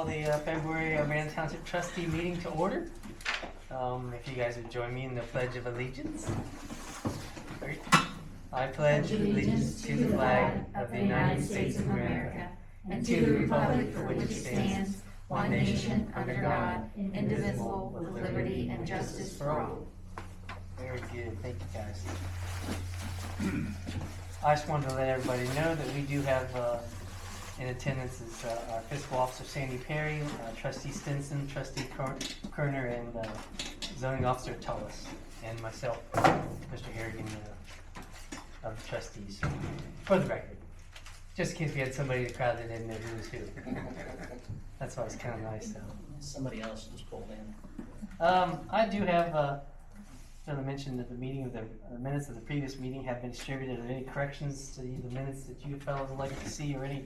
call the February Urbana Township Trustee meeting to order. If you guys would join me in the Pledge of Allegiance. Great. I pledge allegiance to the flag of the United States of America and to the republic for which it stands, one nation, under God, indivisible, with liberty and justice for all. Very good. Thank you, guys. I just wanted to let everybody know that we do have in attendance is our fiscal officer Sandy Perry, Trustee Stinson, Trustee Kerner, and zoning officer Tullis, and myself, Mr. Harrigan, of the trustees. For the record, just in case we had somebody in the crowd that didn't know who was who. That's why it's kind of nice. Somebody else was pulled in. I do have. I mentioned that the meeting of the minutes of the previous meeting have been distributed. Are there any corrections to the minutes that you fellows would like to see, or any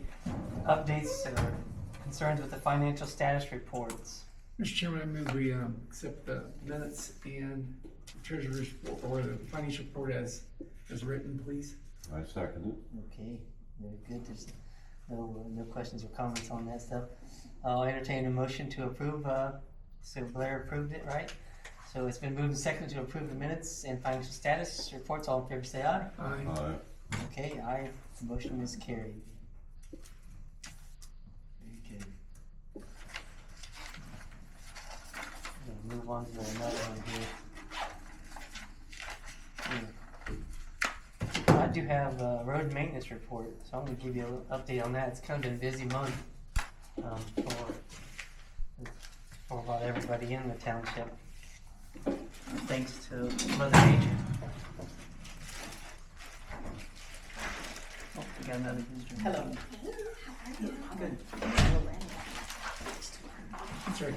updates or concerns with the financial status reports? Mr. Chairman, I move we accept the minutes and treasurer's or the financial report as written, please. I second it. Okay, very good. There's no questions or comments on that stuff. I'll entertain a motion to approve. So Blair approved it, right? So it's been moved and seconded to approve the minutes and financial status reports. All in favor say aye. Aye. Aye. Okay, aye. The motion is carried. Very good. We'll move on to another one here. I do have a road maintenance report, so I'm going to give you a little update on that. It's kind of been a busy month for about everybody in the township. Thanks to Mother Nature. Oh, we got another visitor. Hello. Good. That's right.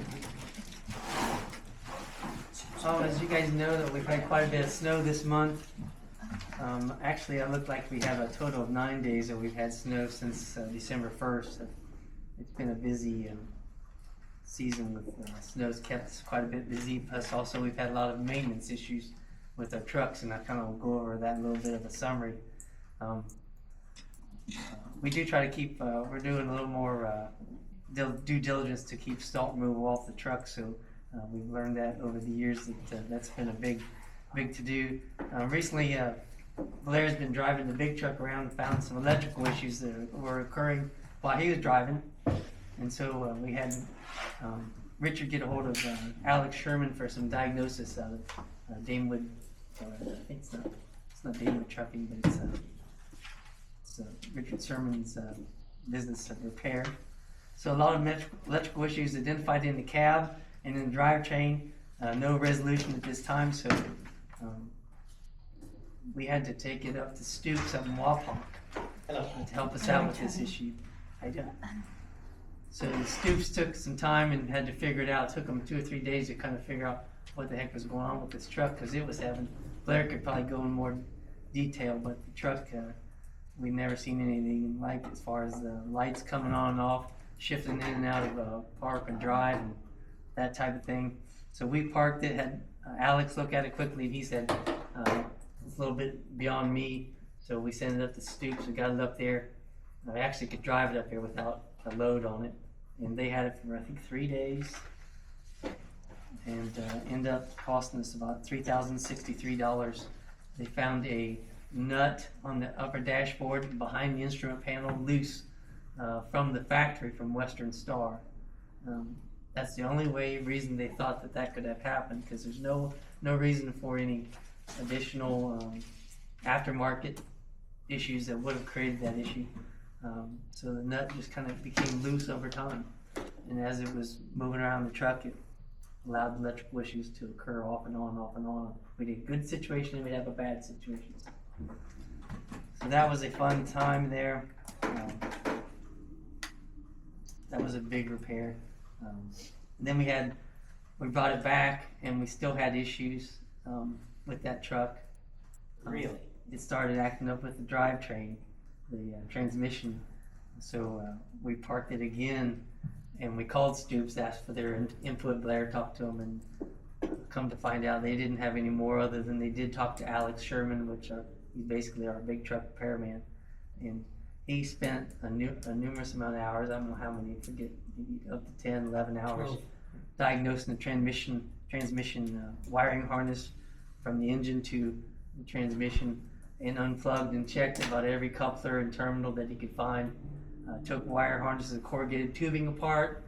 As you guys know, that we've had quite a bit of snow this month. Actually, it looked like we have a total of 9 days that we've had snow since December 1st. It's been a busy season with snow's kept us quite a bit busy. Plus, also we've had a lot of maintenance issues with our trucks, and I kind of will go over that in a little bit of a summary. We do try to keep. We're doing a little more due diligence to keep salt removal off the truck. So we've learned that over the years that that's been a big to do. Recently, Blair's been driving the big truck around and found some electrical issues that were occurring while he was driving, and so we had Richard get a hold of Alex Sherman for some diagnosis out of Damewood. I think it's not Damewood Trucking, but it's Richard Sherman's business of repair. So a lot of electrical issues identified in the cab and in the drivetrain. No resolution at this time, so we had to take it up to Stoops up in Wapak to help us out with this issue. How you doing? So the Stoops took some time and had to figure it out. It took them 2 or 3 days to kind of figure out what the heck was going on with this truck, because it was having, Blair could probably go in more detail, but the truck, we've never seen anything like as far as the lights coming on and off, shifting in and out of park and drive and that type of thing. So we parked it, had Alex look at it quickly, and he said, it's a little bit beyond me. So we sent it up to Stoops, we got it up there. I actually could drive it up here without a load on it, and they had it for I think 3 days, and ended up costing us about $3,063. They found a nut on the upper dashboard behind the instrument panel loose from the factory from Western Star. That's the only reason they thought that could have happened, because there's no reason for any additional aftermarket issues that would have created that issue. So the nut just kind of became loose over time, and as it was moving around the truck, it allowed the electrical issues to occur off and on, off and on. We had a good situation and we'd have a bad situation. So that was a fun time there. That was a big repair. Then we brought it back, and we still had issues with that truck. Really? It started acting up with the drivetrain, the transmission. So we parked it again, and we called Stoops, asked for their input. Blair talked to them, and come to find out they didn't have any more, other than they did talk to Alex Sherman, which he's basically our big truck repairman, and he spent a numerous amount of hours. I don't know how many, forget maybe up to 10, 11 hours, 12. diagnosing the transmission wiring harness from the engine to the transmission, and unplugged and checked about every coupler and terminal that he could find. Took wire harnesses and corrugated tubing apart,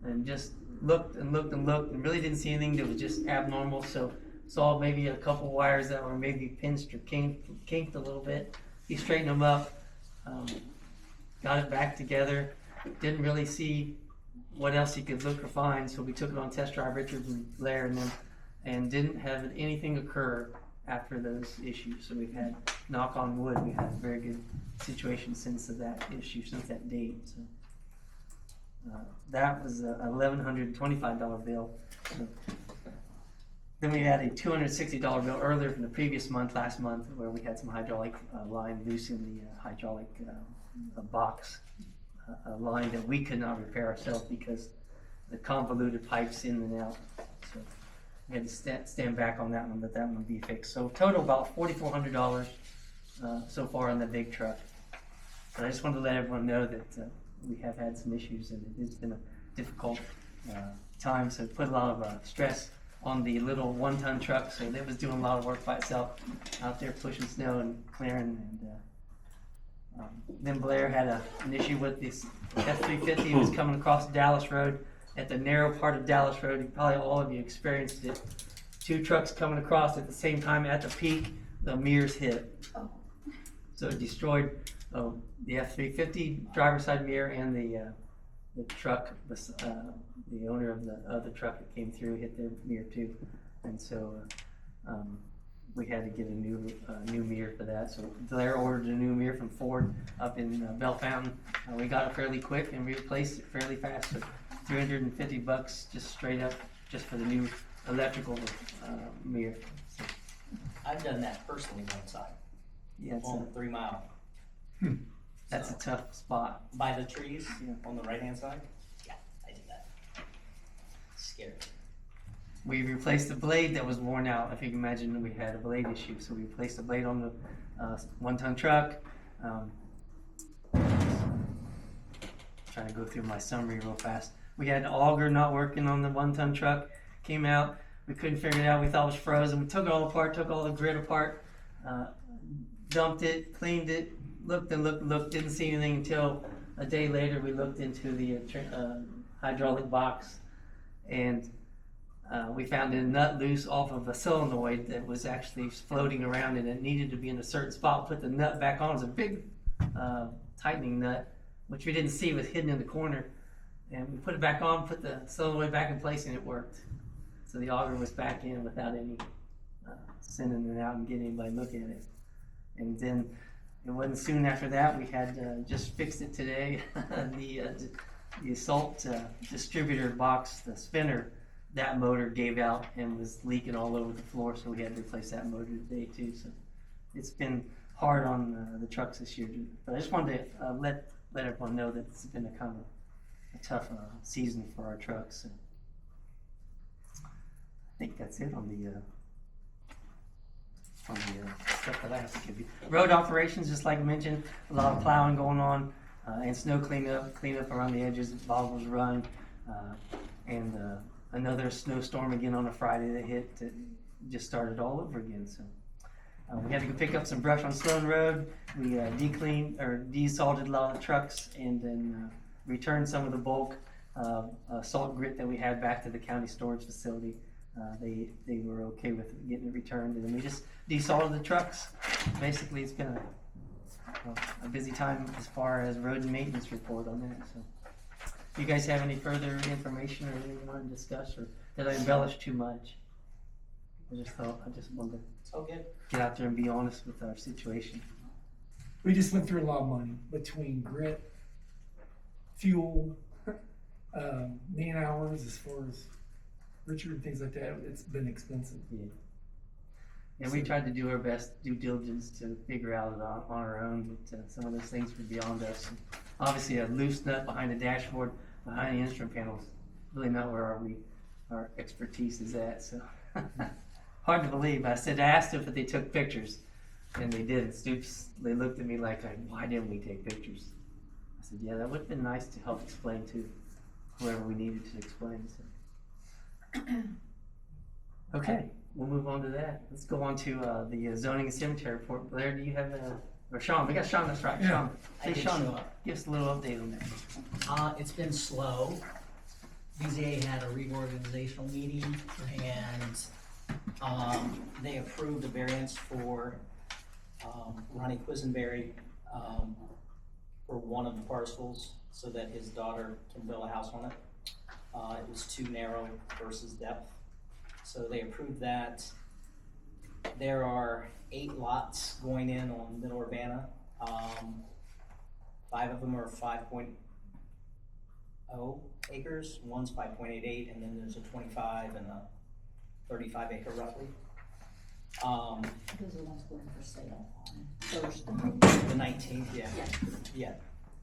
and just looked and looked and looked, and really didn't see anything that was just abnormal. So saw maybe a couple wires that were maybe pinched or kinked a little bit. He straightened them up, got it back together. Didn't really see what else he could look or find, so we took it on test drive, Richard and Blair and them, and didn't have anything occur after those issues. So we've had, knock on wood, we've had a very good situation since that issue, since that date. So that was a $1,125 bill. So, then we had a $260 bill earlier from the previous month, last month, where we had some hydraulic line loose in the hydraulic box. A line that we could not repair ourselves because the convoluted pipes in and out. So we had to stand back on that one, but that one be fixed. So total about $4,400 so far on the big truck. But I just wanted to let everyone know that we have had some issues, and it's been a difficult time. So it put a lot of stress on the little 1-ton truck. So it was doing a lot of work by itself out there pushing snow and clearing. And then Blair had an issue with this F-350. It was coming across Dallas Road at the narrow part of Dallas Road. Probably all of you experienced it. 2 trucks coming across at the same time at the peak. The mirrors hit. So it destroyed the F-350 driver's side mirror, and the truck, the owner of the other truck that came through hit their mirror too. And so we had to get a new mirror for that. So Blair ordered a new mirror from Ford up in Bell Fountain. We got it fairly quick and replaced it fairly fast. So $350 just straight up, just for the new electrical mirror. So, I've done that personally one time, yeah, on the 3 mile. that's a tough spot. By the trees, Yeah. on the right-hand side? Yeah, I did that. Scary. We replaced the blade that was worn out. If you can imagine, we had a blade issue, so we replaced the blade on the 1-ton truck. Trying to go through my summary real fast. We had an auger not working on the 1-ton truck. Came out, we couldn't figure it out. We thought it was frozen. We took it all apart, took all the grid apart, dumped it, cleaned it, looked and looked and looked. Didn't see anything until a day later. We looked into the hydraulic box, and we found a nut loose off of a solenoid that was actually floating around, and it needed to be in a certain spot. Put the nut back on. It was a big tightening nut, which we didn't see, was hidden in the corner. And we put it back on, put the solenoid back in place, and it worked. So the auger was back in without any sending it out and getting anybody look at it. And then it wasn't soon after that, we had just fixed it today. The Assault distributor box, the spinner, that motor gave out and was leaking all over the floor, so we had to replace that motor today too. So it's been hard on the trucks this year. But I just wanted to let everyone know that it's been a kind of a tough season for our trucks. So I think that's it on the stuff that I have to give you. Road operations, just like I mentioned, a lot of plowing going on, and snow cleanup around the edges, boggles run, and another snowstorm again on a Friday that hit, just started all over again. So we had to go pick up some brush on Sloan Road. We desalted a lot of the trucks, and then returned some of the bulk salt grit that we had back to the county storage facility. They were okay with getting it returned, and then we just desalted the trucks. Basically, it's been a busy time as far as road and maintenance report on that. So, do you guys have any further information or anything you want to discuss, or did I embellish too much? I just wanted to It's all good. get out there and be honest with our situation. We just went through a lot of money between grit, fuel, man hours as far as Richard and things like that. It's been expensive. Yeah. And we tried to do our best due diligence to figure out it on our own, but some of those things were beyond us. And obviously, a loose nut behind the dashboard, behind the instrument panels, really not where our expertise is at. So hard to believe. I asked them if they took pictures, and they didn't. Stoops, they looked at me like, why didn't we take pictures? I said, yeah, that would have been nice to help explain too. whoever we needed to explain. So. Okay, we'll move on to that. Let's go on to the zoning and cemetery report. Blair, do you have or Sean? We got Sean. That's right. Yeah. Sean. I Hey, did Sean, show up. give us a little update on that. It's been slow. BZA had a reorganizational meeting and they approved a variance for Ronnie Quisenberry for one of the parcels so that his daughter can build a house on it. It was too narrow versus depth. So they approved that. There are 8 lots going in on Middle Urbana. 5 of them are 5.0 acres, one's 5.88, and then there's a 25 and a 35 acre roughly. Those are the ones going for sale on Thursday. The 19th, yeah. Yeah.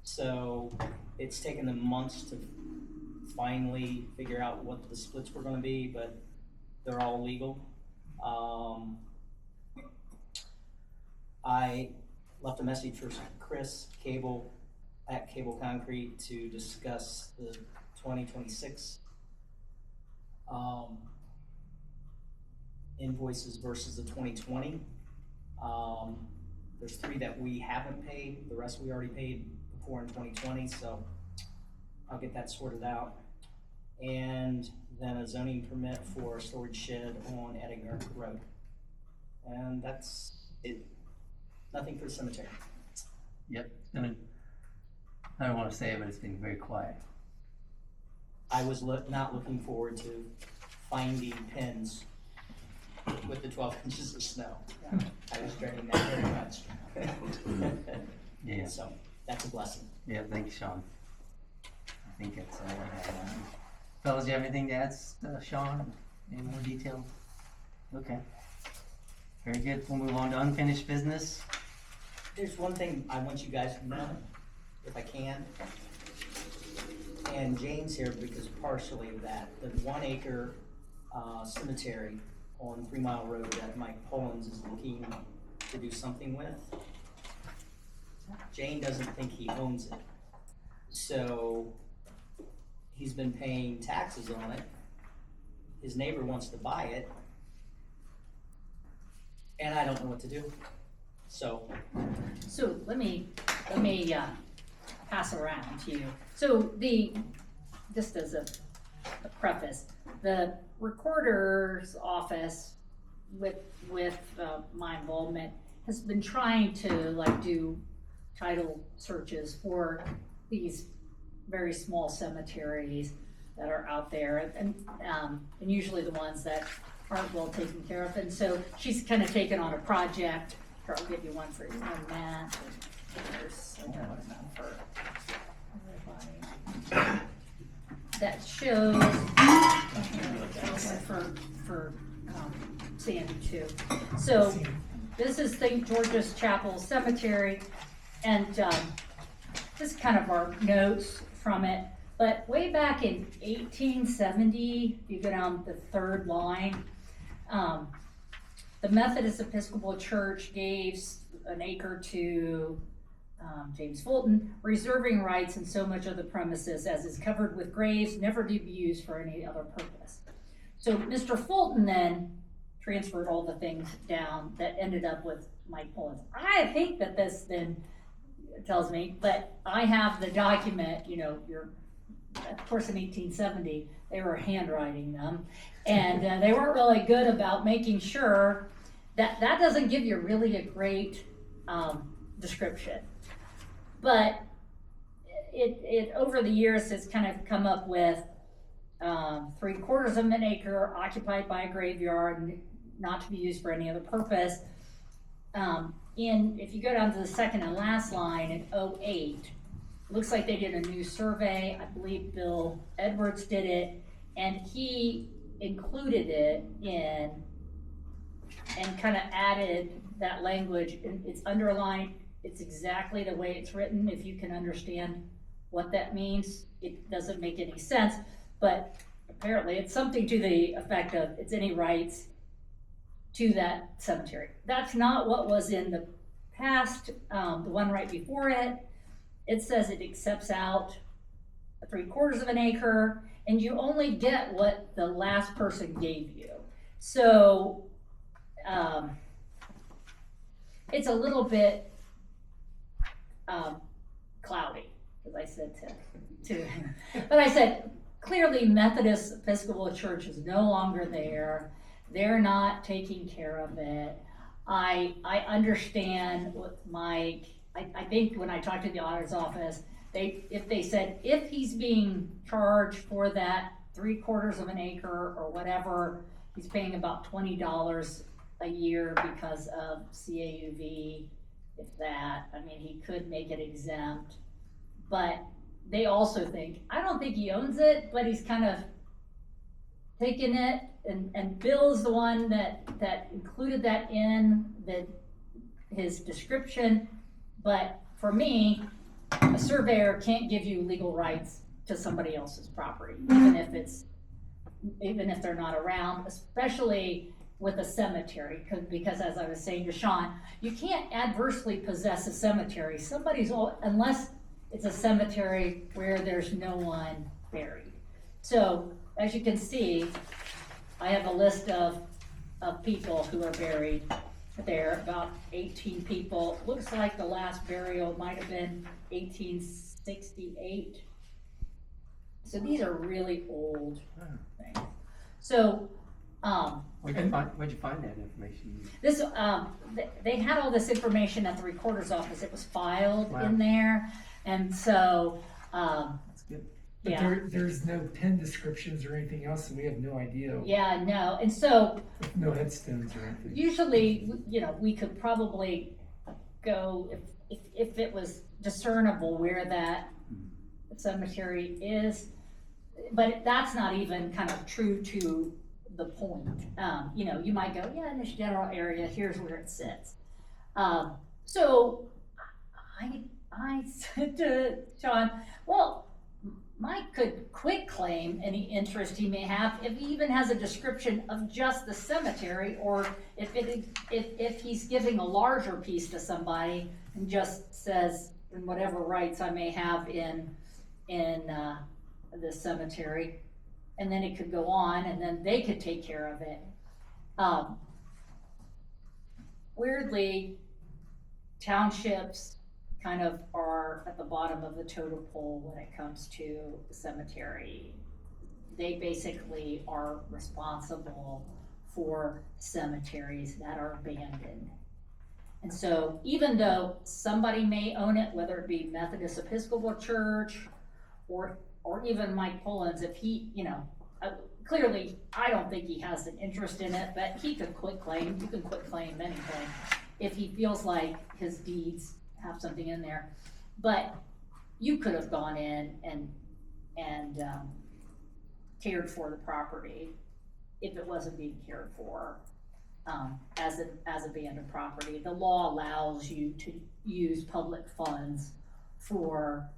So it's taken them months to finally figure out what the splits were gonna be, but they're all legal. I left a message for Chris Cable at Cable Concrete to discuss the 2026 invoices versus the 2020. There's 3 that we haven't paid, the rest we already paid before in 2020, so I'll get that sorted out. And then a zoning permit for a storage shed on Eddinger Road. And that's it. Nothing for the cemetery. Yep. I don't want to say it, but it's been very quiet. I was not looking forward to finding pins with the 12 inches of snow. I was dreading that very much. Yeah. So that's a blessing. Yeah, thank you, Sean. I think that's all I have. Fellas, do you have anything to add, Sean? Any more detail? Okay. Very good. We'll move on to unfinished business. There's one thing I want you guys to know, if I can. And Jane's here because partially of that. The 1 acre cemetery on 3 Mile Road that Mike Pullins is looking to do something with. Jane doesn't think he owns it. So he's been paying taxes on it. His neighbor wants to buy it. And I don't know what to do. So let me pass around to you. So just as a preface, the recorder's office with my involvement has been trying to do title searches for these very small cemeteries that are out there, and usually the ones that aren't well taken care of. And so she's kind of taken on a project. Here, I'll give you one for Matt. And there's another one for everybody. That shows for Sandy too. So this is St. George's Chapel Cemetery, and this is kind of our notes from it. But way back in 1870, if you go down the 3rd line, the Methodist Episcopal Church gave an acre to James Fulton, reserving rights in so much of the premises as is covered with graves, never to be used for any other purpose. So Mr. Fulton then transferred all the things down that ended up with Mike Pullins. I think that this then tells me, but I have the document, of course in 1870, they were handwriting them, and they weren't really good about making sure that doesn't give you really a great description. But it over the years has kind of come up with 3/4 of an acre occupied by a graveyard, not to be used for any other purpose. If you go down to the second and last line in 2008, looks like they did a new survey. I believe Bill Edwards did it, and he included it in and kind of added that language. It's underlined. It's exactly the way it's written. If you can understand what that means, it doesn't make any sense, but apparently it's something to the effect of it's any rights to that cemetery. That's not what was in the past. The one right before it, it says it accepts out 3/4 of an acre, and you only get what the last person gave you. So, it's a little bit, cloudy, as I said to but I said, clearly Methodist Episcopal Church is no longer there. They're not taking care of it. I understand what Mike, I think when I talked to the auditor's office, if they said, if he's being charged for that 3/4 of an acre or whatever, he's paying about $20 a year because of CAUV, if that, I mean, he could make it exempt. But they also think, I don't think he owns it, but he's kind of taken it, and Bill's the one that included that in his description. But for me, a surveyor can't give you legal rights to somebody else's property, even if they're not around, especially with a cemetery, because as I was saying to Sean, you can't adversely possess a cemetery. Unless it's a cemetery where there's no one buried. So, as you can see, I have a list of people who are buried there, about 18 people. Looks like the last burial might have been 1868. So these are really old things. So, where'd you find that information? this, they had all this information at the recorder's office. It was filed in there, and so, That's good. But yeah. there's no pen descriptions or anything else, so we have no idea. Yeah, no, and so No headstones or anything. usually, we could probably go, if it was discernible where that cemetery is, but that's not even kind of true to the point. You might go, yeah, in this general area, here's where it sits. So I said to John, well, Mike could quit claim any interest he may have if he even has a description of just the cemetery, or if he's giving a larger piece to somebody and just says, in whatever rights I may have in the cemetery, and then it could go on, and then they could take care of it. Weirdly, townships kind of are at the bottom of the totem pole when it comes to the cemetery. They basically are responsible for cemeteries that are abandoned. And so even though somebody may own it, whether it be Methodist Episcopal Church or even Mike Pullins, if he, clearly I don't think he has an interest in it, but he could quit claim. You can quit claim anything if he feels like his deeds have something in there. But you could have gone in and cared for the property if it wasn't being cared for as abandoned property. The law allows you to use public funds for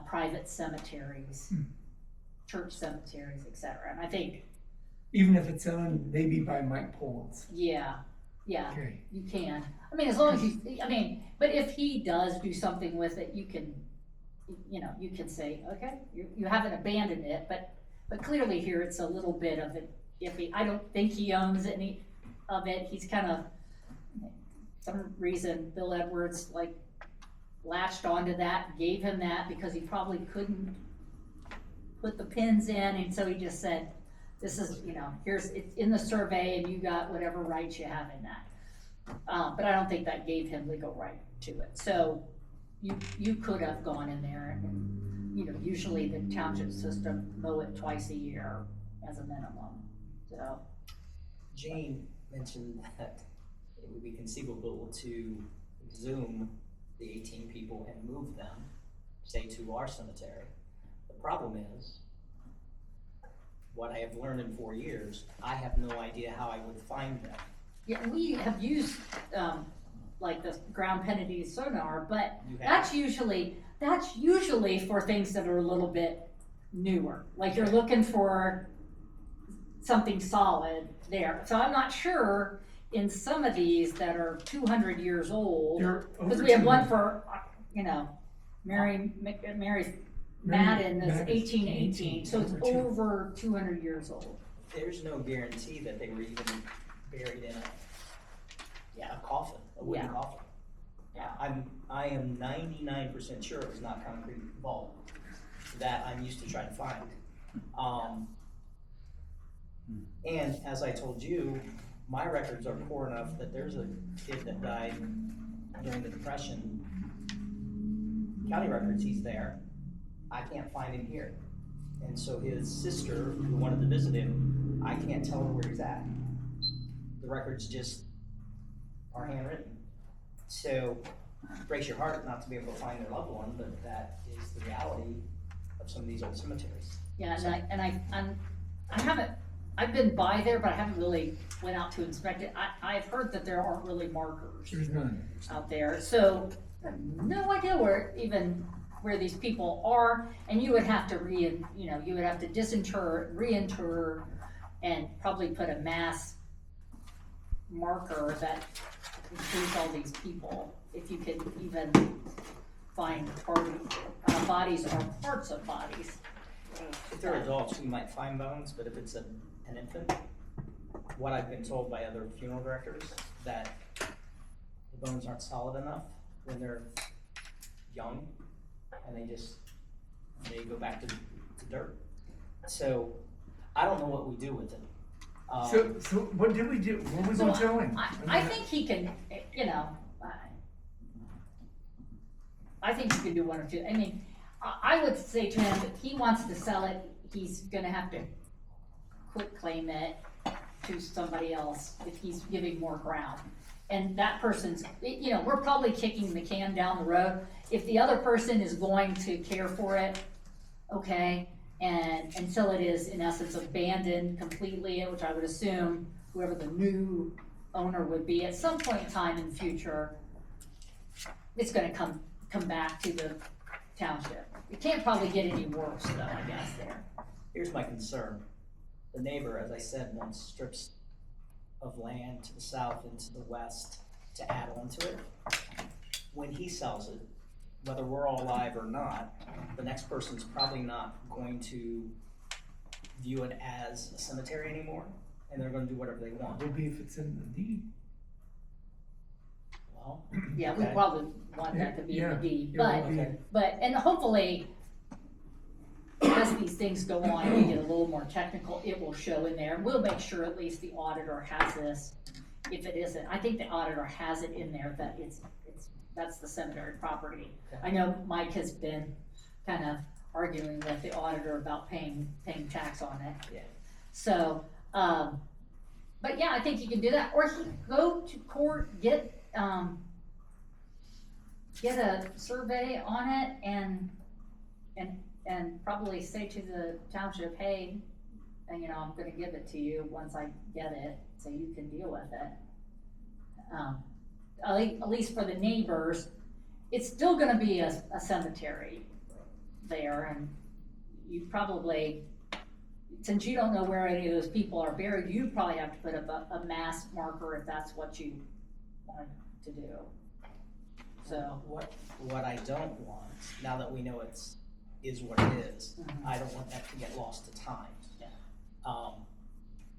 private cemeteries, church cemeteries, etc. And I think Even if it's owned maybe by Mike Pullins. yeah, Okay. you can. I mean, as long as but if he does do something with it, you can say, okay, you haven't abandoned it, but clearly here it's a little bit of it iffy. I don't think he owns any of it. He's kind of, some reason Bill Edwards latched onto that, gave him that because he probably couldn't put the pins in, and so he just said, this is, it's in the survey and you got whatever rights you have in that. But I don't think that gave him legal right to it. So you could have gone in there and, usually the township system mow it twice a year as a minimum, so. Jane mentioned that it would be conceivable to exhume the 18 people and move them, say, to our cemetery. The problem is, what I have learned in 4 years, I have no idea how I would find them. Yeah, we have used, the ground penetrating sonar, but You have. that's usually for things that are a little bit newer. Like you're looking for something solid there. So I'm not sure in some of these that are 200 years old, They're over because we have one 200. for, Mary Madden is Madden's 1818, so it's over two. over 200 years old. There's no guarantee that they were even buried in a coffin, a wooden Yeah. coffin. I am 99% sure it was not concrete vault that I'm used to trying to find. And as I told you, my records are poor enough that there's a kid that died during the Depression. County records, he's there. I can't find him here. And so his sister, who wanted to visit him, I can't tell her where he's at. The records just are handwritten. So breaks your heart not to be able to find their loved one, but that is the reality of some of these old cemeteries. Yeah, I haven't, I've been by there, but I haven't really went out to inspect it. I've heard that there aren't really markers There's none. out there, so I have no idea where these people are, and you would have to you would have to disinter, reinter, and probably put a mass marker that includes all these people, if you could even find bodies or parts of bodies. If they're adults, we might find bones, but if it's an infant, what I've been told by other funeral directors, that the bones aren't solid enough when they're young, and they go back to dirt. So I don't know what we do with it. So what did we do? What was So I tell him? I think he can, I think he can do one or two. I mean, I would say to him, if he wants to sell it, he's gonna have to quit claim it to somebody else if he's giving more ground. And that person's, we're probably kicking the can down the road. If the other person is going to care for it, okay, and until it is in essence abandoned completely, which I would assume whoever the new owner would be at some point in time in the future, it's gonna come back to the township. It can't probably get any worse though, I guess, there. Here's my concern. The neighbor, as I said, wants strips of land to the south and to the west to add on to it. When he sells it, whether we're all alive or not, the next person's probably not going to view it as a cemetery anymore, and they're gonna do whatever they want. Will be if it's in the deed. Well, Yeah, we okay. probably want that to be in the deed, Yeah, but, Okay. and hopefully, as these things go on, we get a little more technical, it will show in there. We'll make sure at least the auditor has this. If it isn't, I think the auditor has it in there that that's the cemetery property. I know Mike has been kind of arguing with the auditor about paying tax on it. Yeah. So, but yeah, I think you can do that, or he can go to court, get a survey on it and probably say to the township, hey, I'm gonna give it to you once I get it, so you can deal with it. At least for the neighbors, it's still gonna be a cemetery there, and you probably, since you don't know where any of those people are buried, you probably have to put up a mass marker if that's what you want to do. So, What I don't want, now that we know is what it is, I don't want that to get lost to time. Yeah.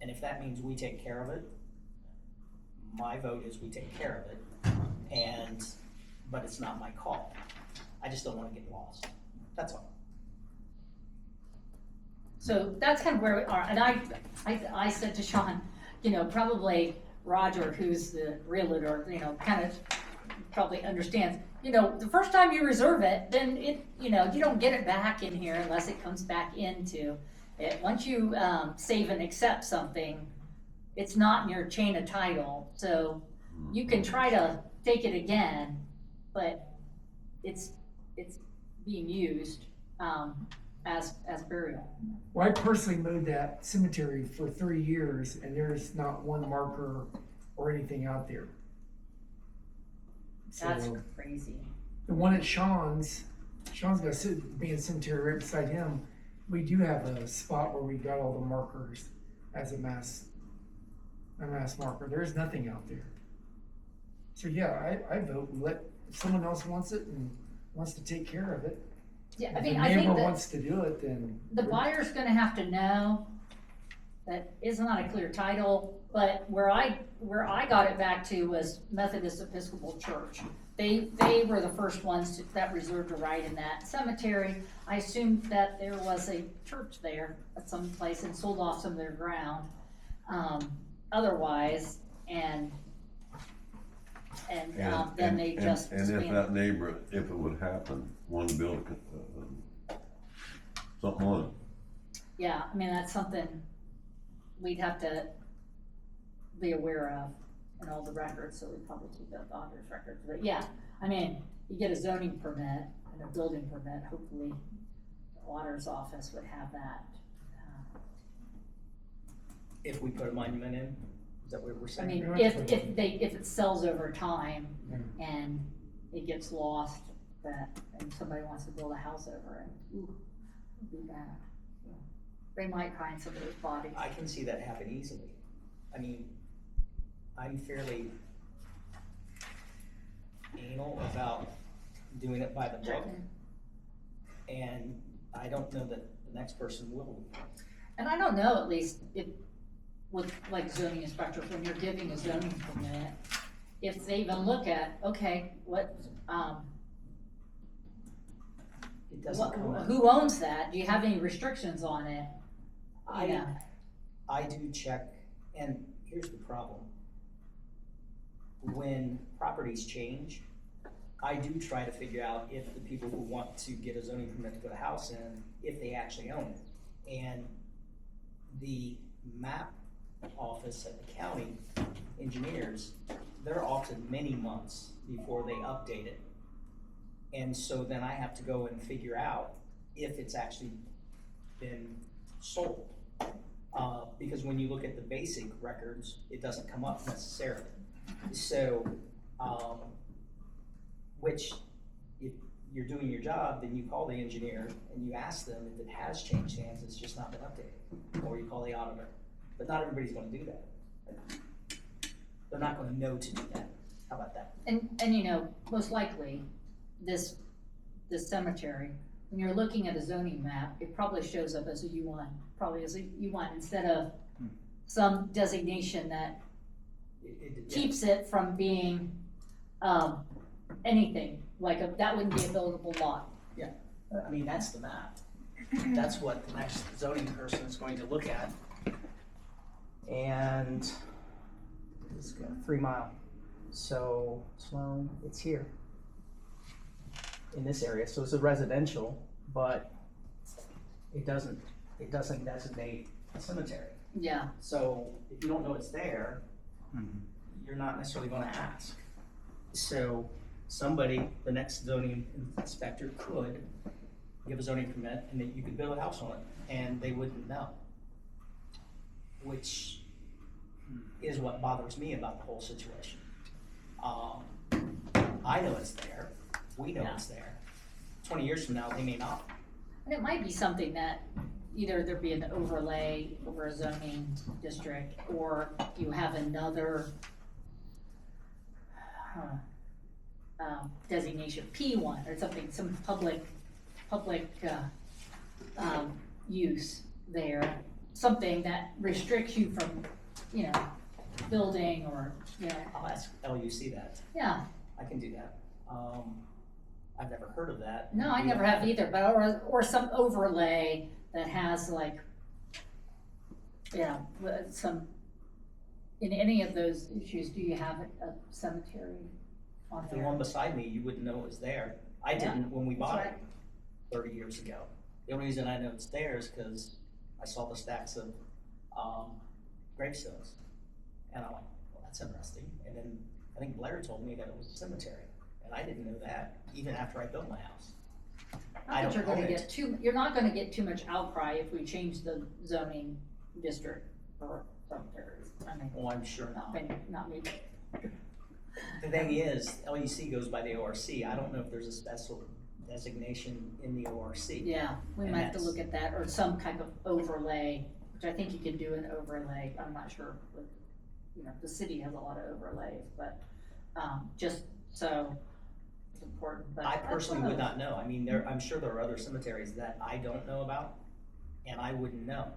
And if that means we take care of it, my vote is we take care of it, but it's not my call. I just don't wanna get lost, that's all. so that's kind of where we are, and I said to Sean, probably Roger, who's the realtor, kind of probably understands, the first time you reserve it, then you don't get it back in here unless it comes back into it. Once you save and accept something, it's not in your chain of title, so you can try to take it again, but it's being used as burial. Well, I personally mowed that cemetery for 3 years, and there's not one marker or anything out there. That's So, crazy. the one at Sean's got a being cemetery right beside him. We do have a spot where we got all the markers as a mass marker. There's nothing out there. So yeah, I vote we if someone else wants it and wants to take care of it, Yeah, I If mean, the I think neighbor that wants to do it, then. the buyer's gonna have to know that it's not a clear title, but where I got it back to was Methodist Episcopal Church. They were the first ones that reserved a right in that cemetery. I assumed that there was a church there at some place and sold off some of their ground, otherwise, and then they just And if expanded. that neighbor, if it would happen, wanted to build something on it. Yeah, I mean, that's something we'd have to be aware of in all the records, so we'd probably keep up the auditor's records. But yeah, I mean, you get a zoning permit and a building permit, hopefully the auditor's office would have that. If we put a monument in, is that what we're I saying? mean, if it sells over time and it gets lost, and somebody wants to build a house over it, ooh, it'd be bad. Yeah. They might find some of those bodies. I can see that happen easily. I mean, I'm fairly anal about doing it by the book, and I don't know that the next person will. And I don't know, at least, if, with like zoning inspectors, when you're giving a zoning permit, if they even look at, okay, It doesn't come out. who owns that? Do you have any restrictions on it? Yeah. I do check, and here's the problem. When properties change, I do try to figure out if the people who want to get a zoning permit to put a house in, if they actually own it. And the map office at the county engineers, they're often many months before they update it. And so then I have to go and figure out if it's actually been sold. Because when you look at the basic records, it doesn't come up necessarily. So, which if you're doing your job, then you call the engineer and you ask them if it has changed hands, it's just not been updated. Or you call the auditor. But not everybody's gonna do that. They're not gonna know to do that. How about that? And you know, most likely, this cemetery, when you're looking at a zoning map, it probably shows up as a U1, probably as a U1 instead of some designation that keeps it from being anything, like that wouldn't be a buildable lot. I mean, that's the map. That's what the next zoning person is going to look at. And it's got 3 mile. So Sloan, it's here in this area. So it's a residential, but it doesn't designate a cemetery. Yeah, So if you don't know it's there, you're not necessarily going to ask. So somebody, the next zoning inspector, could give a zoning permit and that you could build a house on it, and they wouldn't know. Which is what bothers me about the whole situation. I know it's there. We know it's there. 20 years from now, they may not. and it might be something that either there be an overlay over a zoning district, or you have another designation, P1 or something, some public use there, something that restricts you from, you know, building or, you know, I'll ask LUC that. yeah. I can do that. I've never heard of that. No, I We never don't have either, but, or some overlay that has like, yeah, some, in any of those issues, do you have a cemetery on The there? one beside me, you wouldn't know it was there. I Yeah, didn't when we bought that's it 30 years ago. The only reason I know it's there is because I saw the stacks of gravestones. And I'm like, well, that's interesting. And then I think Blair told me that it was a cemetery. And I didn't know that, even after I built my house. I Not that don't own it. you're not gonna get too much outcry if we change the zoning district for cemeteries. I mean, Well, I'm sure not. not me. The thing is, LUC goes by the ORC. I don't know if there's a special designation in the ORC. Yeah, we And might have to that's- look at that, or some kind of overlay, which I think you can do an overlay, I'm not sure, but, you know, the city has a lot of overlays, but, just so it's important, but. I that's personally one of would those. not know. I mean, I'm sure there are other cemeteries that I don't know about, and I wouldn't know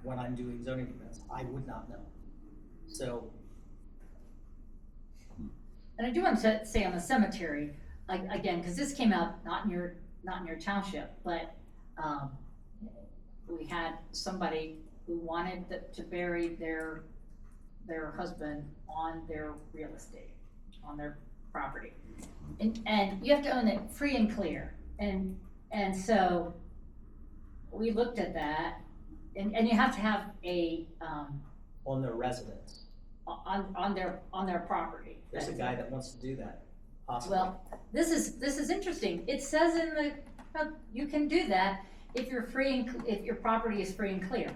when I'm doing zoning permits. I would not know. So, And I do want to say on the cemetery, again, because this came out not in your township, but, we had somebody who wanted to bury their husband on their real estate, on their property. And you have to own it free and clear. And so we looked at that, and you have to have a, on their residence, on their property. there's a guy that wants to do that, possibly. Well, this is interesting. It says in the, you can do that if if your property is free and clear.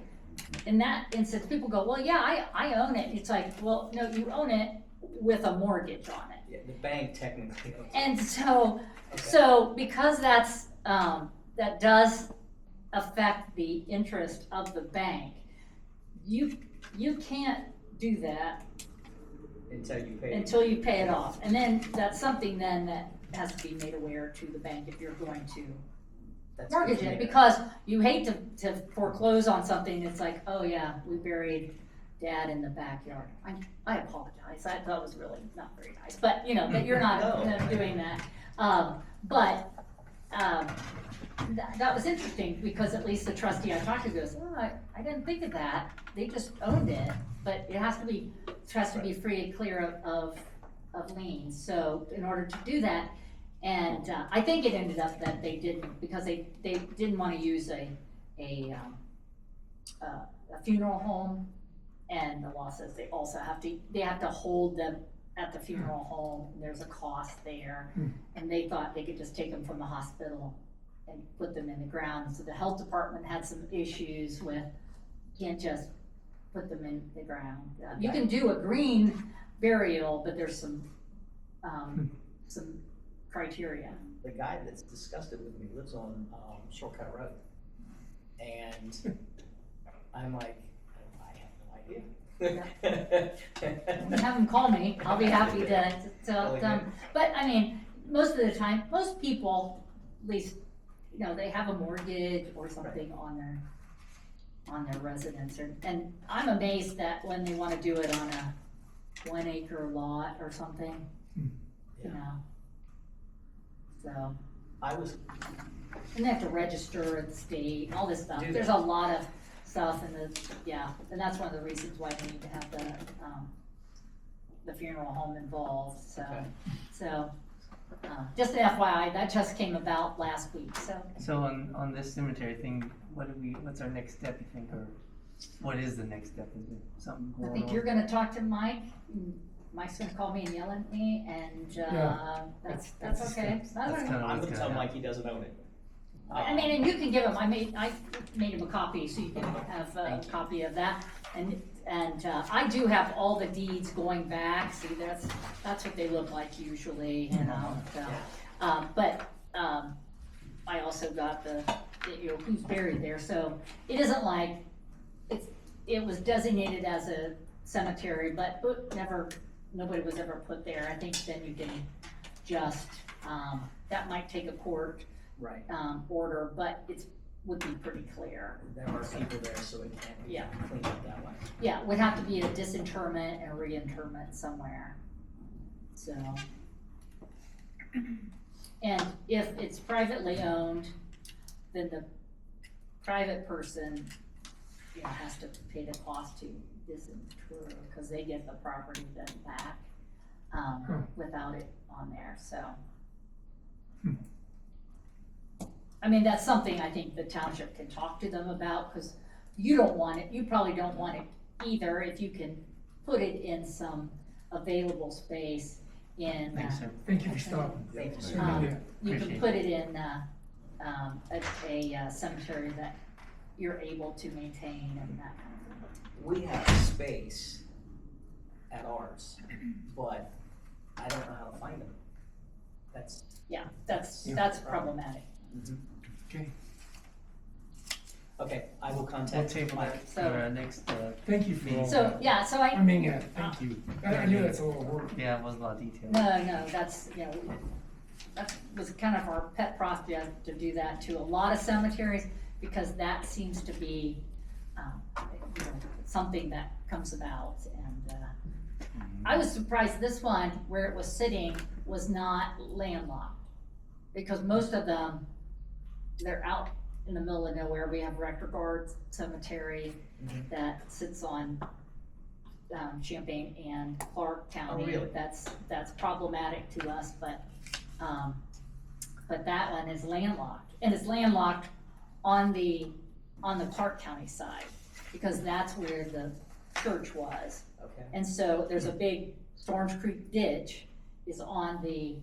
In that instance, people go, well, yeah, I own it. It's like, well, no, you own it with a mortgage on it. Yeah, the bank technically owns it. And so, Okay. because that's, that does affect the interest of the bank, you can't do that Until you pay. until you pay it off. And then that's something then that has to be made aware to the bank if you're going to That's mortgage good to it, know. because you hate to foreclose on something. It's like, oh yeah, we buried dad in the backyard. I apologize. I thought it was really not very nice, but you know, that you're not No. doing that. That was interesting, because at least the trustee I talked to goes, oh, I didn't think of that. They just owned it, but it has to be free and clear of liens. So in order to do that, and I think it ended up that they didn't, because they didn't want to use a funeral home, and the law says they also have to hold them at the funeral home, and there's a cost there, and they thought they could just take them from the hospital and put them in the ground. So the health department had some issues with, can't just put them in the ground. You can do a green burial, but there's some criteria. The guy that's discussed it with me lives on Shortcut Road, and I'm like, I have no idea. Have them call me, I'll be happy to tell them. But I mean, most of the time, most people, at least, you know, they have a mortgage or something on their residence. And I'm amazed that when they wanna do it on a 1 acre lot or something, you know. So, And and they have to register at the state, and all this stuff. Do There's they? a lot of stuff, and and that's one of the reasons why we need to have the funeral home involved, so. Okay. So, just an FYI, that just came about last week, so. So on this cemetery thing, what's our next step, you think, or what is the next step? Is it something I going think on? you're gonna talk to Mike, and Mike's gonna call me and yell at me, and, Yeah. that's That's the okay. steps. I don't That's know. kinda I'm what's gonna tell gonna Mike he doesn't own it. I mean, and you can give him, I made him a copy, so you can have a Thank you. copy of that. And I do have all the deeds going back, see, that's what they look like usually, you know, so. But I also got you know, who's buried there, so it isn't like, it was designated as a cemetery, but nobody was ever put there. I think then you can just, that might take a court Right, order, but would be pretty clear. there are people there, so it can be Yeah. cleaned up that way. Yeah, would have to be a disinterment and a reinterment somewhere, so. And if it's privately owned, then the private person, you know, has to pay the cost to disinter, because they get the property then back, without it on there, so. I mean, that's something I think the township can talk to them about, because you don't want it, you probably don't want it either, if you can put it in some available space in. Thanks, sir. Thank you for stopping. Thank you, Yeah. sir. You can Appreciate put it in, a cemetery that you're able to maintain and that kind of thing. We have space at ours, but I don't know how to find them. That's. Yeah, that's Yeah. problematic, Okay, Okay, I will We'll contact table Mike. that for our next, thank you for all so, that. yeah, so I mean, thank you. I knew that's a lot of work. yeah, it was a lot of detail. No, that's, you know, that was kind of our pet project to do that to a lot of cemeteries, because that seems to be, you know, something that comes about, and, I was surprised this one, where it was sitting, was not landlocked, because most of them, they're out in the middle of nowhere. We have Record Guards Cemetery that sits on Champaign and Clark County. Oh, really? That's problematic to us, but that one is landlocked, and it's landlocked on the Clark County side, because that's where the church was. Okay. And so there's a big Storms Creek ditch is on the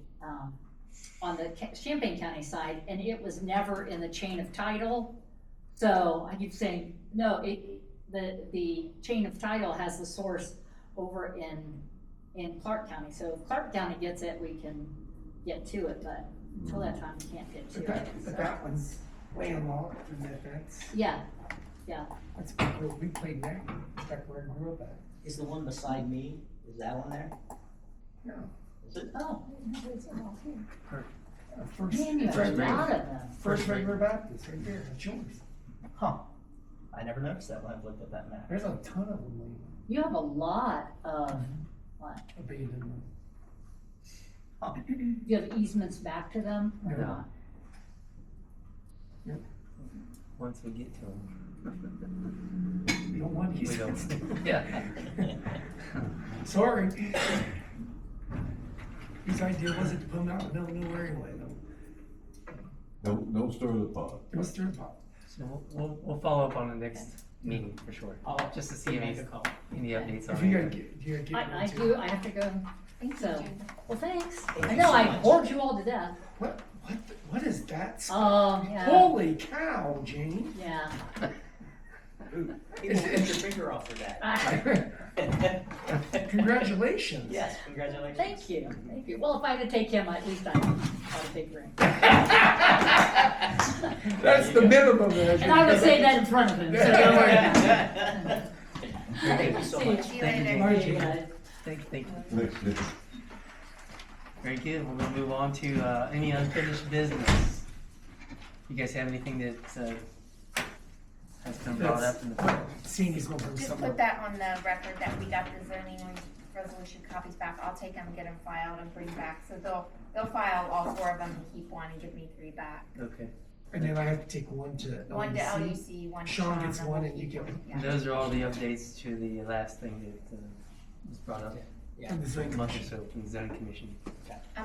Champaign County side, and it was never in the chain of title. So I keep saying, no, the chain of title has the source over in Clark County. So if Clark County gets it, we can get to it, but until that time, we can't get to it. But that one's landlocked and that's, Yeah, that's pretty cool. We played that back where I grew up at. Is the one beside me, is that one there? Yeah. Is it? oh, First, man, you it's have right a there. lot of them. First regular Baptist, right there, that's yours. Huh. I never noticed that when I looked at that map. There's a ton of them lately. You have a lot of, what, Abandoned them. Huh. you have easements back to them or No. not? Once we get to them. We don't want We these. don't. Yeah. Sorry. His idea wasn't to put them out in the middle of nowhere anyway, though. Don't stir the pot. It was through the pot. So we'll follow up on the next meeting for sure, just to see Make a call. any updates on If you gotta it. get, you gotta get. I one too. do, I have to go, Thank so, you. well, thanks. Thank I you know, so I much. bored you all to death. What is that? Oh, yeah, Holy cow, Jane. yeah. Ooh, people Is- cut your finger off for that. Congratulations. Yes, congratulations. Thank you. Well, if I had to take him, at least I'd take ring. That's the minimum measure. And I would say that in front of him, so don't worry about it. Thank you so much. See you Thank you. later. See you guys. Thank you. Next, next. Very good. We're gonna move on to any unfinished business. You guys have anything that has been brought up in the Sandy's gonna bring Just something put up. that on the record that we got the zoning resolution copies back. I'll take them, get them filed and bring back. So they'll file all four of them and keep one and give me 3 back. Okay. And then I have to take one to One to LUC. LUC, one to Sean Sean. gets and one we'll and you keep get one. Yeah. Those are all the updates to the last thing that was brought up Yeah. And the a zoning month or commission. so from the zoning commission.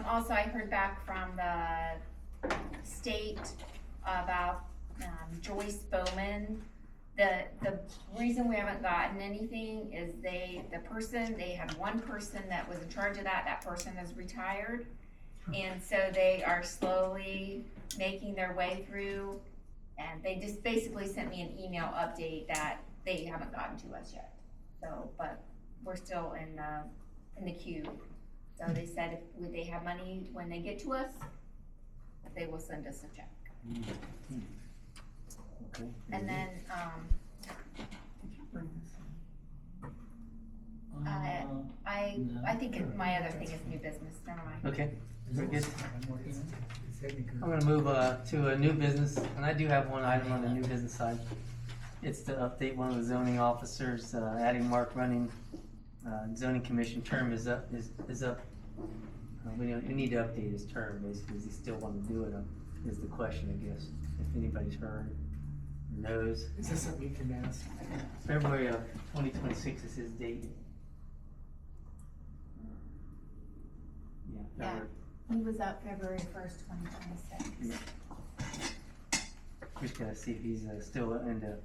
Also, I heard back from the state about Joyce Bowman. The reason we haven't gotten anything is they had one person that was in charge of that person is retired. And so they are slowly making their way through, and they just basically sent me an email update that they haven't gotten to us yet. So, but we're still in the queue. So they said if they have money when they get to us, they will send us a check. Okay. And then, I think my other thing is new business, never mind. Okay. Very good. Sandy can- I'm gonna move to a new business, and I do have one item on the new business side. It's to update one of the zoning officers, adding Mark Running. Zoning commission term is up. We need to update his term, basically. Does he still want to do it? Is the question, I guess, if anybody's heard or knows. Is that something you can ask? February of 2026 is his date. Yeah, February. He was up February 1st, 2026. Just gotta see if he's still into.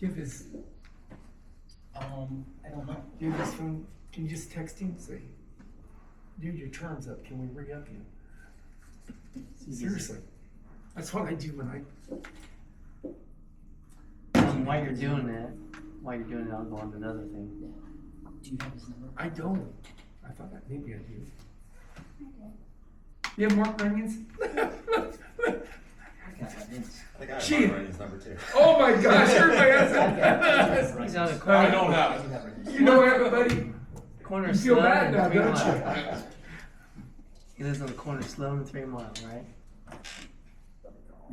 Give his, I don't know. give his phone, can you just text him, say, dude, your term's up, can we re-up you? Seriously, that's what I do when While you're doing that, I'll go on to another thing. Do you have his number? I don't. I thought that maybe I do. You have Mark Ranigan's? I think I have Gee. Mark Ryan's number too. Oh my gosh, everybody has it. He's on the I corner. don't have it. You don't have it, buddy? Corner You of feel Sun bad and now, Green don't Line. He lives on the corner of Sloan and 3 Mile, right?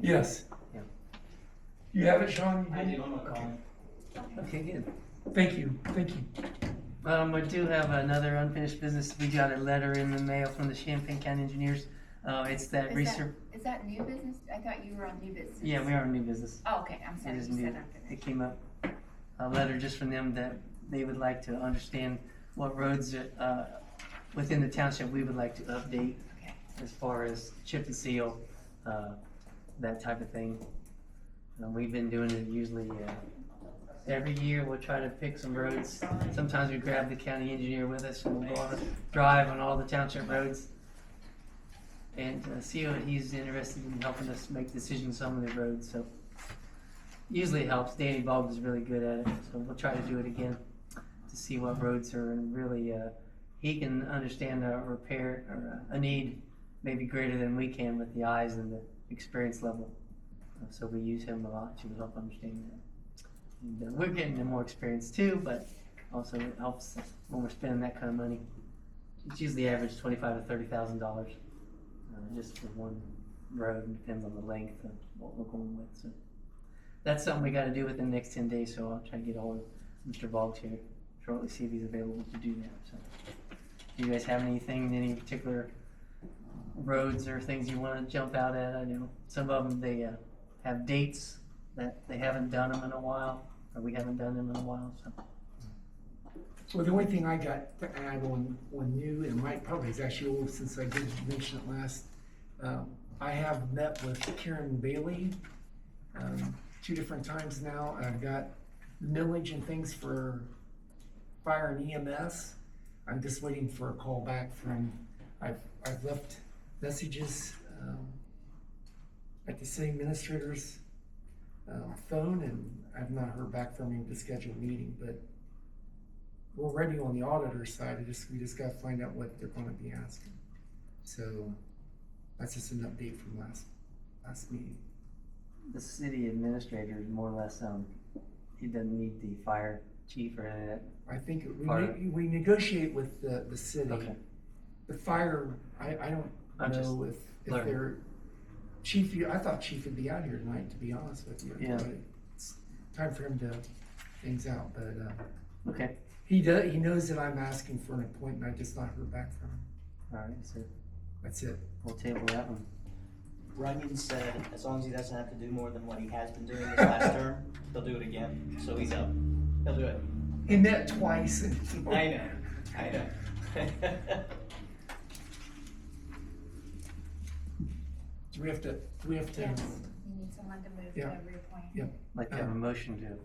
Yes. Yeah. You have it, Sean? I do, I'm gonna call him. Okay, good. Thank you. I do have another unfinished business. We got a letter in the mail from the Champaign County Engineers. It's that research. Is that new business? I thought you were on new business. Yeah, we are a new business. Oh, okay, I'm sorry, It you is said new. unfinished. It came up, a letter just from them that they would like to understand what roads, within the township we would like to update Okay. as far as chip and seal, that type of thing. We've been doing it usually, every year. We'll try to pick some roads. Sometimes we grab the county engineer with us and we'll go on a drive on all the township roads and see what he's interested in helping us make decisions on the roads. So usually it helps. Danny Bulb is really good at it, so we'll try to do it again to see what roads are really, he can understand a repair or a need maybe greater than we can with the eyes and the experience level. So we use him a lot to help understand that. And we're getting more experience too, but also it helps when we're spending that kind of money. It's usually average $25,000 to $30,000 just for one road, and depends on the length of what we're going with. So that's something we got to do within the next 10 days. So I'll try to get hold of Mr. Boggs here shortly, see if he's available to do that. So, do you guys have anything, any particular roads or things you want to jump out at? I know some of them they have dates that they haven't done them in a while, or we haven't done them in a while. So Well, the only thing I got to add on new, and Mike probably is actually old since I did mention it last, I have met with Karen Bailey 2 different times now. I've got millage and things for fire and EMS. I'm just waiting for a call back from, I've left messages at the city administrator's phone, and I've not heard back from him to schedule a meeting, but we're ready on the auditor's side. We just gotta find out what they're gonna be asking. So that's just an update from last meeting. the city administrator is more or less he doesn't need the fire chief or any of that. I think Part of we negotiate with the city. Okay. The fire, I don't I'm just know if learning. they're, chief, I thought chief would be out here tonight, to be honest with you. Yeah. But it's time for him to things out, but Okay. he knows that I'm asking for an appointment. I just not heard back from him. All right. So That's it. we'll table that one. Runyon said as long as he doesn't have to do more than what he has been doing this last term, he'll do it again. So he's up. He'll do it. He met twice. And I know. Do we have to? Yes, you need someone to move to Yeah. reappoint. Yep. Like to have a motion to.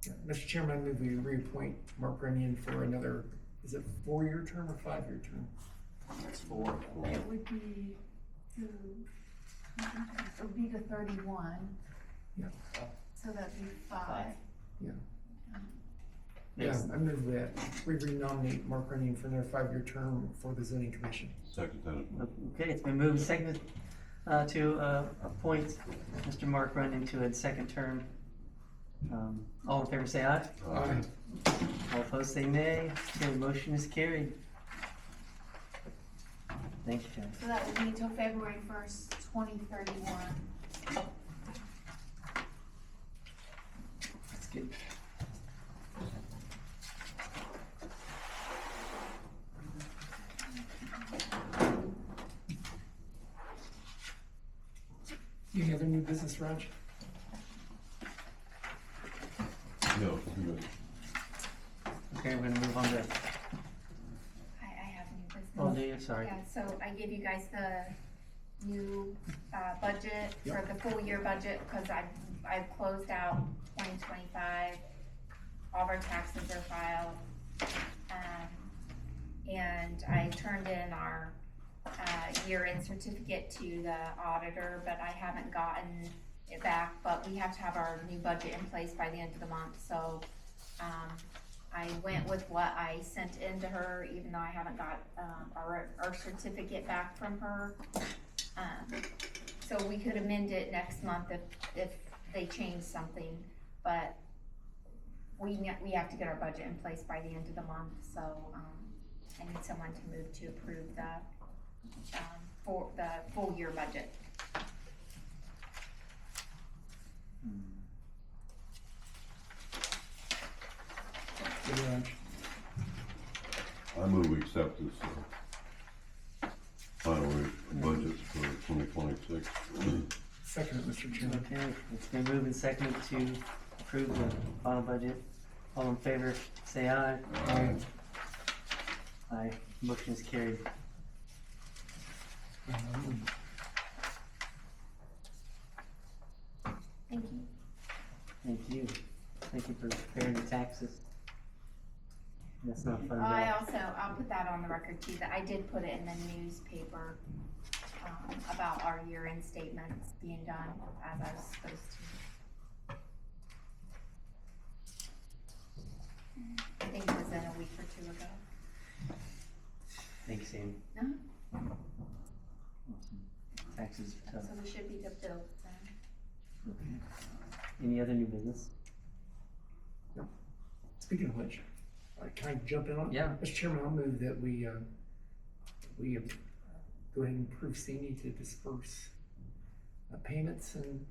Yeah. Mr. Chairman, I move we reappoint Mark Runyon for another, is it 4-year term or 5-year term? That's 4. It would be to 31. Yeah. So that'd be 5. Yeah, Yes. I move that we renominate Mark Runyon for another 5-year term for the zoning commission. Second that. Okay, it's been moved and seconded to appoint Mr. Mark Runyon to a second term. All in favor say aye. Aye. All opposed say nay. Okay, the motion is carried. Thank you, John. So that would be until February 1st, 2031. That's good. You have any new business, Raj? No, good. Okay, we're gonna move on to, I have new business. oh, do you? Sorry. Yeah, so I gave you guys the new, budget for the full year budget, cause I've closed out 2025. All of our taxes are filed. And I turned in our, year-end certificate to the auditor, but I haven't gotten it back, but we have to have our new budget in place by the end of the month, so, I went with what I sent in to her, even though I haven't got, our certificate back from her. So we could amend it next month if they change something, but we have to get our budget in place by the end of the month, so, I need someone to move to approve the for the full year budget. Good lunch. I move we accept this, final budget for 2026. Second, Mr. Chairman. Okay, it's been moved and seconded to approve the final budget. All in favor, say aye. Aye. Aye, motion is carried. Thank you. Thank you. Thank you for preparing the taxes. That's not fun at all. I'll put that on the record too, that I did put it in the newspaper, about our year-end statements being done as I was supposed to. I think it was in a week or two ago. Thanks, Amy. Uh-huh. Awesome. Taxes are tough. So we should be good then. Okay. Any other new business? Speaking of which, can I jump in on it? Yeah. Mr. Chairman, I'll move that we go ahead and approve Sandy to disperse payments and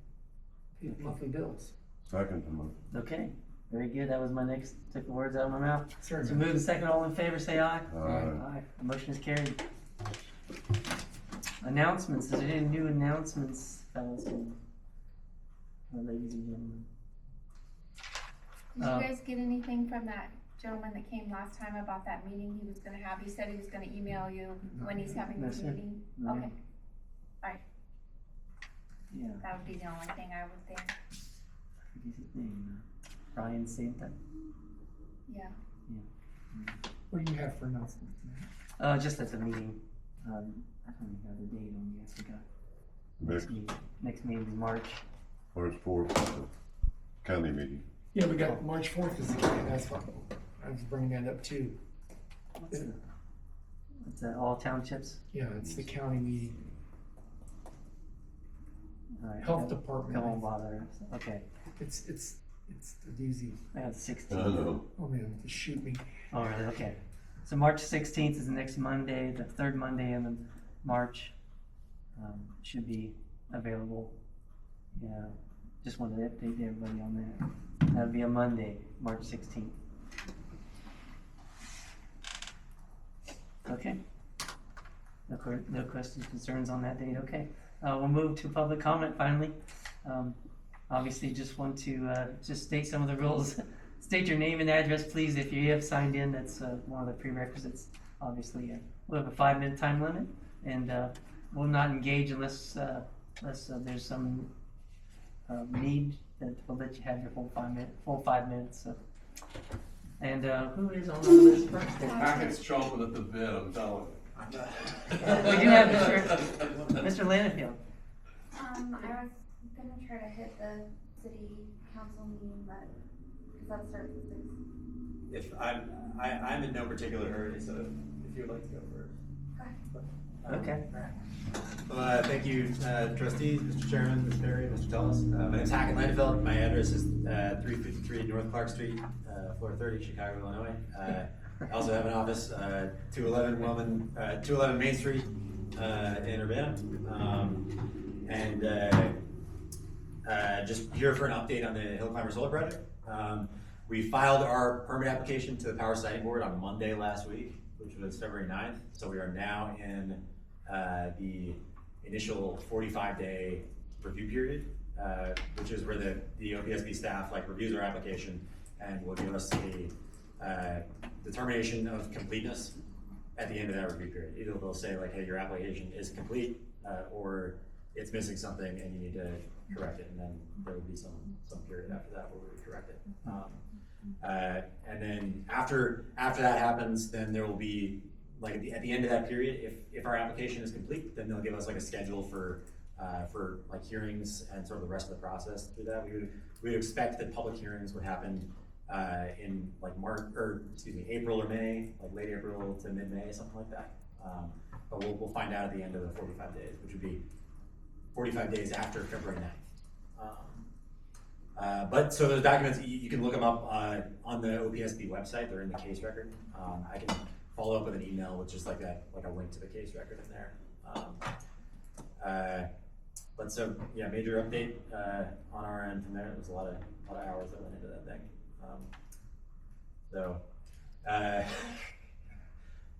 pay the monthly bills. Second to move. Okay, very good. That was my next, took the words out of my mouth. Sorry. So move and second, all in favor, say aye. Aye. The motion is carried. Announcements, is there any new announcements, fellas and ladies and gentlemen? Did you guys get anything from that gentleman that came last time about that meeting he was gonna have? He said he was gonna email you when he's having the That's it. meeting. No. Okay, Yeah, that would be the only thing I would think. I forget his name, Brian Santa. Yeah. What do you have for announcements? Just at the meeting, I don't even have the date on yet, I forgot. Next meeting is March. March 4th, county meeting. Yeah, we got March 4th is the day, that's what, I was bringing that up too. It's at all townships. Yeah, it's the county meeting, All right, health Come department. on, bother us. Okay, It's a doozy. I got the 16th. know. Oh man, just shoot me. Oh, really? Okay. So March 16th is the next Monday, the third Monday in March. Should be available. Yeah, just wanted to update everybody on that. That'll be a Monday, March 16th. Okay. No questions, concerns on that date. Okay. We'll move to public comment finally. Obviously, just want to just state some of the rules. State your name and address, please, if you have signed in. That's one of the prerequisites. Obviously, we'll have a 5-minute time limit, and we'll not engage unless there's some need that we'll let you have your full 5 minutes. So. And who is on the list first? Packet's chomping at the bit, I'm telling you. We do have Mr. Lanenfield. I was gonna try to hit the city council meeting, but, cause that starts at 6. If I'm in no particular hurry, so if you would like to go first. Okay. Thank you, trustees, Mr. Chairman, Ms. Perry, Mr. Tellis. My name's Hackett Landefeld. My address is 353 North Clark Street, floor 30, Chicago, Illinois. I also have an office, 211 Main Street in Urbana. Just here for an update on the Hill Climber Solar Project. We filed our permit application to the Power Siting Board on Monday last week, which was February 9th. So we are now in the initial 45-day review period, which is where the OPSB staff reviews our application and will give us a determination of completeness at the end of that review period. Either they'll say hey, your application is complete, or it's missing something and you need to correct it, and then there will be some period after that where we would correct it. And then after that happens, then there will be at the end of that period, if our application is complete, then they'll give us a schedule for hearings and sort of the rest of the process through that. We would expect that public hearings would happen in April or May, late April to mid-May, something like that. But we'll find out at the end of the 45 days, which would be 45 days after February 9th. But so those documents, you can look them up on the OPSB website. They're in the case record. I can follow up with an email with just a link to the case record in there. But so, yeah, major update on our end from there. There's a lot of hours that went into that thing.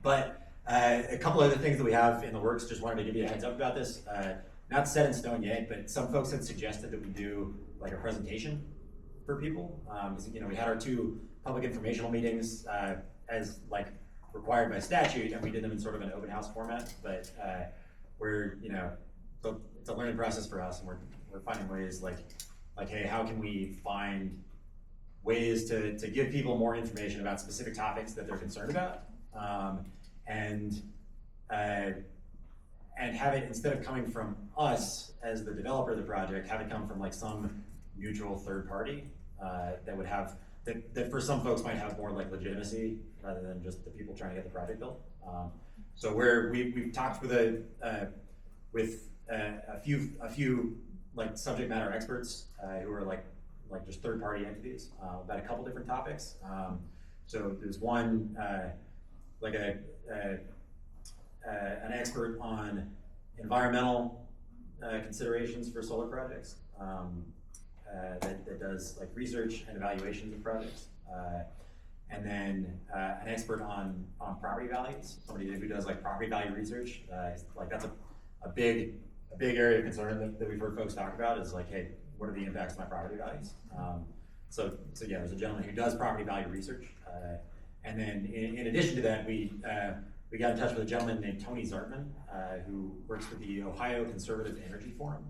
But a couple other things that we have in the works, just wanted to give you a heads up about this. Not set in stone yet, but some folks had suggested that we do like a presentation for people. Because, you know, we had our 2 public informational meetings as like required by statute, and we did them in sort of an open house format. But we're, you know, it's a learning process for us, and we're finding ways like, hey, how can we find ways to give people more information about specific topics that they're concerned about, and have it, instead of coming from us as the developer of the project, have it come from like some neutral third party that would have, that for some folks might have more like legitimacy rather than just the people trying to get the project built. So we've talked with a few like subject matter experts who are like just third party entities about a couple different topics. So there's one like an expert on environmental considerations for solar projects that does like research and evaluations of projects, and then an expert on property values, somebody who does like property value research. Like that's a big area of concern that we've heard folks talk about, is like, hey, what are the impacts of my property values? So yeah, there's a gentleman who does property value research, and then in addition to that, we got in touch with a gentleman named Tony Zartman, who works for the Ohio Conservative Energy Forum,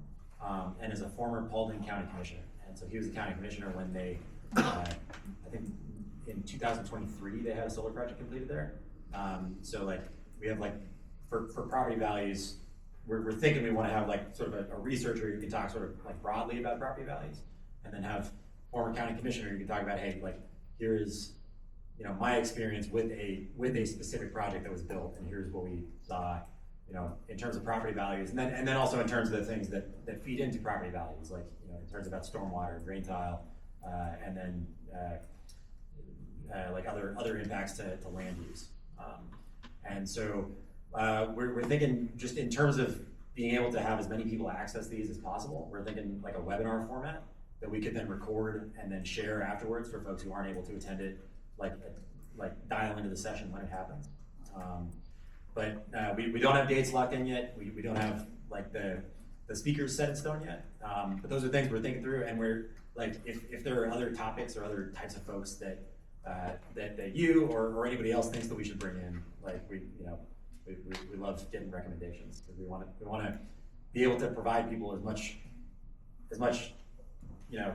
and is a former Paulding County Commissioner. And so he was the county commissioner when they, I think in 2023, they had a solar project completed there. So like, we have like, for property values, we're thinking we want to have like sort of a researcher who can talk sort of like broadly about property values, and then have former county commissioner who can talk about, hey, like, here is, you know, my experience with a specific project that was built, and here's what we saw, you know, in terms of property values, and then also in terms of the things that feed into property values, like, you know, in terms about stormwater, drain tile, and then like other impacts to land use. And so we're thinking, just in terms of being able to have as many people access these as possible, we're thinking like a webinar format that we could then record and then share afterwards for folks who aren't able to attend it, like dial into the session when it happens. But we don't have dates locked in yet. We don't have like the speakers set in stone yet. But those are things we're thinking through, and we're like, if there are other topics or other types of folks that you or anybody else thinks that we should bring in, like we love getting recommendations, because we want to be able to provide people as much you know,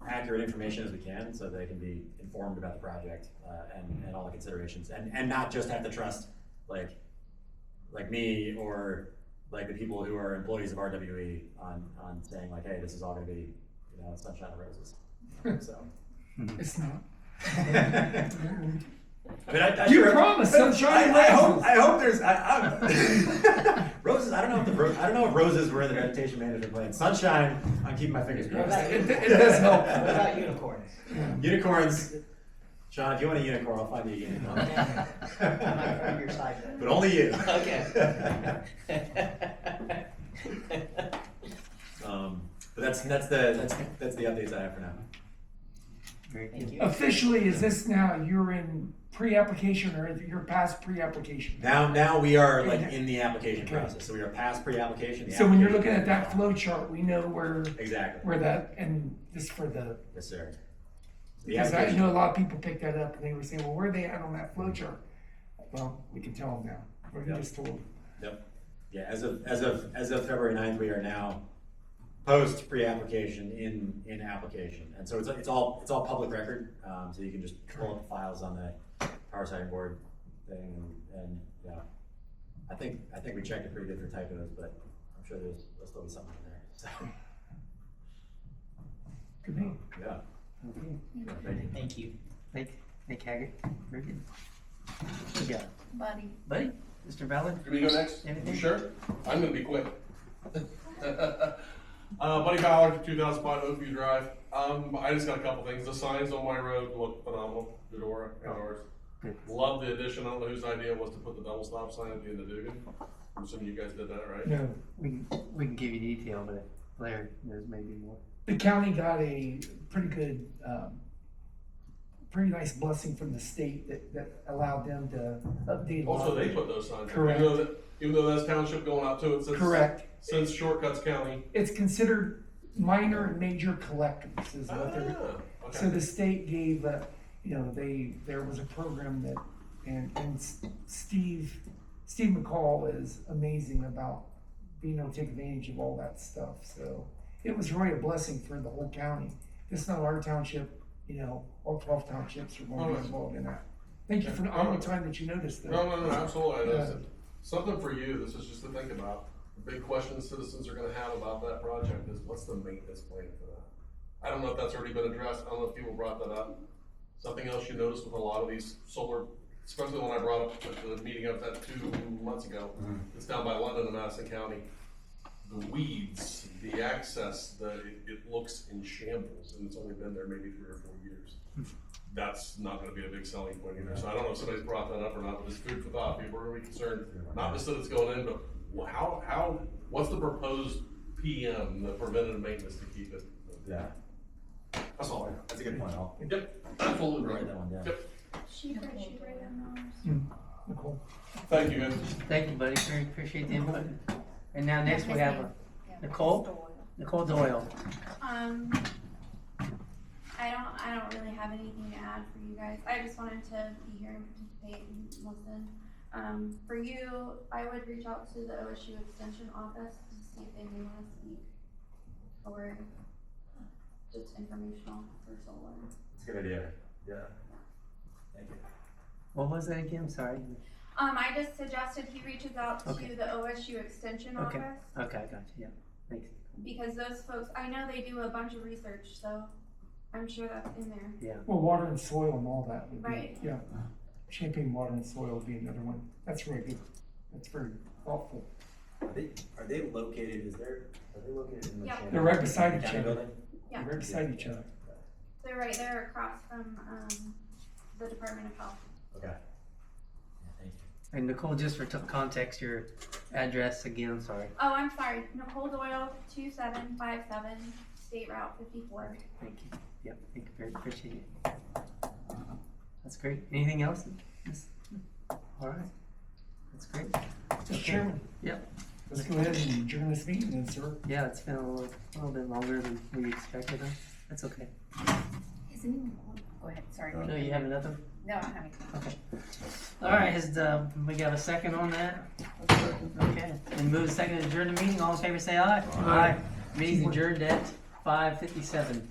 accurate information as we can, so they can be informed about the project and all the considerations, and not just have to trust like me or like the people who are employees of RWE on saying like, hey, this is all going to be, you know, sunshine and roses. So It's not. I mean, You promised sunshine and roses. I hope there's roses. I don't know if roses were in the vegetation management plan. Sunshine, I'm keeping my fingers crossed. It does help. What about unicorns? Unicorns. Sean, if you want a unicorn, I'll find you a unicorn. Okay. I'm not from your side then. But only you. Okay. But that's the updates I have for now. Very Thank good. you. Officially, is this now, you're in pre-application, or you're past pre-application? Now we are like in the application Okay. process. So we are past pre-application. So when you're looking at that flow chart, we know exactly. where that, and just for the, Yes, sir. The because I application- know a lot of people picked that up and they were saying, well, where are they at on that flow chart? Well, we can tell them now, or you Yep. just told them. Yep. Yeah. As of February 9th, we are now post pre-application in application, and so it's all public record. So you can just pull up the files on the power siting board thing, and yeah, I think we checked it pretty good for typos, but I'm sure there'll still be something in there. So Good name. yeah. Okay. Yeah, thank you. Thank you. Nick Haggard. Very good. What you got? Buddy? Mr. Ballard? Can we go next? Anything? You sure? I'm gonna be quick. Buddy Ballard, 2005 Oakview Drive. I just got a couple things. The signs on my road look phenomenal. Good aura, outdoors. Good. Love the addition. I don't know whose idea it was to put the double stop sign at the end of Dugan. I'm assuming you guys did that, right? No, We can give you detail, but Larry knows maybe more. the county got a pretty good, pretty nice blessing from the state that allowed them to update. a lot Also, of- they put those signs up. Correct. Even though that's township going out to it since. Correct. Since Shortcuts County. It's considered minor and major collectors is what they're. So Okay. the state gave, there was a program that, and Steve McCall is amazing about being able to take advantage of all that stuff. So it was really a blessing for the whole county. It's not our township, all 12 townships are going to be involved in that. Thank you for all the time that you noticed that. No, absolutely. I noticed it. Something for you, this is just to think about. The big question citizens are gonna have about that project is what's the maintenance plan for that? I don't know if that's already been addressed. I don't know if people brought that up. Something else you noticed with a lot of these solar, especially when I brought up at the meeting I was at 2 months ago, it's down by London and Madison County. The weeds, the access, it looks in shambles, and it's only been there maybe 3 or 4 years. That's not gonna be a big selling point either, so I don't know if somebody's brought that up or not, but it's food for thought. People are really concerned, not just that it's going in, but what's the proposed PM, the preventative maintenance to keep it? Yeah, That's all I have. that's a good point. I'll Yep, absolutely write right. that one down. Yep, She wrote down those. Nicole. thank you, guys. Thank you, buddy. Very appreciate the input. And now next we have Nicole Doyle. I don't really have anything to add for you guys. I just wanted to be here and participate and listen. For you, I would reach out to the OSU Extension Office to see if they may want to speak or just informational for solar. It's a good idea. Yeah. Thank you. What was that again? Sorry. I just suggested he reaches out Okay. to the OSU Extension Okay. Office Okay, I got you. Yeah. Thanks. because those folks, I know they do a bunch of research, so I'm sure that's in there. Well, water and soil and all that would be, Right. yeah. Champagne water and soil would be another one. That's very good. That's very thoughtful. Are they located, are they located in the Yeah. Champaign They're right beside each County other. building? Yeah. They're right beside each other. They're right there across from the Department of Health. Okay. Yeah, thank you. And Nicole, just for context, your address again. Sorry. Oh, I'm sorry, Nicole Doyle, 2757 State Route 54. Thank you. Yep. Thank you. Very appreciate it. That's great. Anything else? Yes. All right. That's great. Mr. Chairman. Yep. Let's go ahead and adjourn this meeting then, sir. Yeah, it's been a little bit longer than we expected. That's okay. Isn't it? Go ahead, sorry. No, you have another? No, I'm having. Okay. All right, we got a second on that? Okay, and move second to adjourn the meeting, all in favor say aye. Aye. Meeting's adjourned at 5:57.